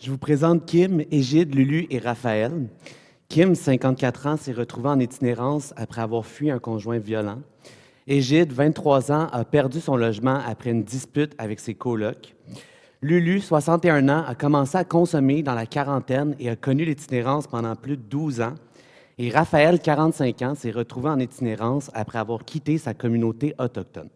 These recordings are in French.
Je vous présente Kim, Égide, Lulu et Raphaël. Kim, 54 ans, s'est retrouvée en itinérance après avoir fui un conjoint violent. Égide, 23 ans, a perdu son logement après une dispute avec ses colocs. Lulu, 61 ans, a commencé à consommer dans la quarantaine et a connu l'itinérance pendant plus de 12 ans. Et Raphaël, 45 ans, s'est retrouvé en itinérance après avoir quitté sa communauté autochtone.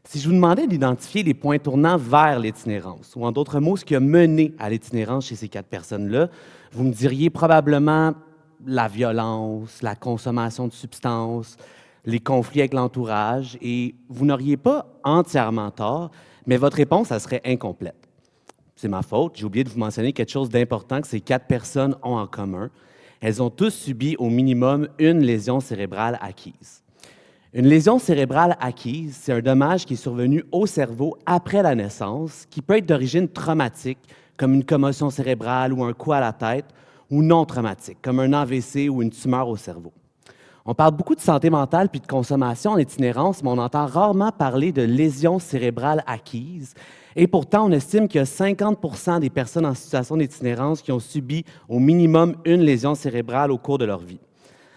Si je vous demandais d'identifier les points tournants vers l'itinérance, ou en d'autres mots, ce qui a mené à l'itinérance chez ces quatre personnes-là, vous me diriez probablement la violence, la consommation de substances, les conflits avec l'entourage, et vous n'auriez pas entièrement tort, mais votre réponse, ça serait incomplète. C'est ma faute, j'ai oublié de vous mentionner quelque chose d'important que ces quatre personnes ont en commun. Elles ont tous subi au minimum une lésion cérébrale acquise. Une lésion cérébrale acquise, c'est un dommage qui est survenu au cerveau après la naissance, qui peut être d'origine traumatique, comme une commotion cérébrale ou un coup à la tête, ou non traumatique, comme un AVC ou une tumeur au cerveau. On parle beaucoup de santé mentale puis de consommation en itinérance, mais on entend rarement parler de lésions cérébrales acquises. Et pourtant, on estime qu'il y a 50 des personnes en situation d'itinérance qui ont subi au minimum une lésion cérébrale au cours de leur vie.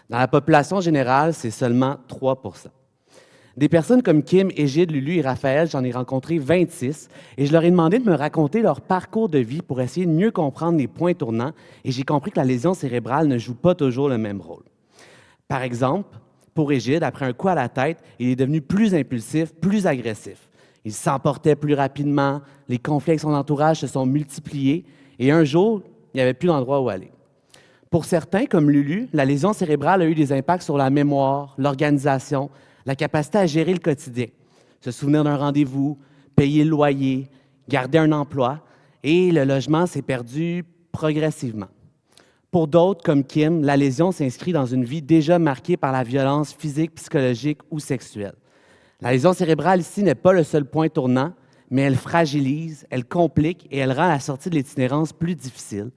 Dans la population générale, c'est seulement 3 Des personnes comme Kim, Égide, Lulu et Raphaël, j'en ai rencontré 26 et je leur ai demandé de me raconter leur parcours de vie pour essayer de mieux comprendre les points tournants et j'ai compris que la lésion cérébrale ne joue pas toujours le même rôle. Par exemple, pour Égide, après un coup à la tête, il est devenu plus impulsif, plus agressif. Il s'emportait plus rapidement, les conflits avec son entourage se sont multipliés et un jour, il n'y avait plus d'endroit où aller. Pour certains, comme Lulu, la lésion cérébrale a eu des impacts sur la mémoire, l'organisation, la capacité à gérer le quotidien, se souvenir d'un rendez-vous, payer le loyer, garder un emploi, et le logement s'est perdu progressivement. Pour d'autres, comme Kim, la lésion s'inscrit dans une vie déjà marquée par la violence physique, psychologique ou sexuelle. La lésion cérébrale ici n'est pas le seul point tournant, mais elle fragilise, elle complique et elle rend la sortie de l'itinérance plus difficile.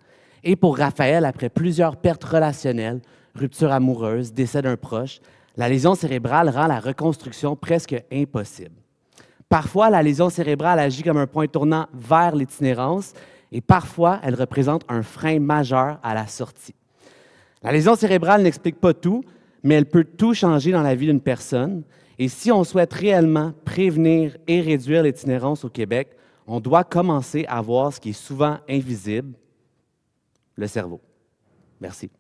Et pour Raphaël, après plusieurs pertes relationnelles, rupture amoureuse, décès d'un proche, la lésion cérébrale rend la reconstruction presque impossible. Parfois, la lésion cérébrale agit comme un point tournant vers l'itinérance et parfois, elle représente un frein majeur à la sortie. La lésion cérébrale n'explique pas tout, mais elle peut tout changer dans la vie d'une personne. Et si on souhaite réellement prévenir et réduire l'itinérance au Québec, on doit commencer à voir ce qui est souvent invisible, le cerveau. Merci.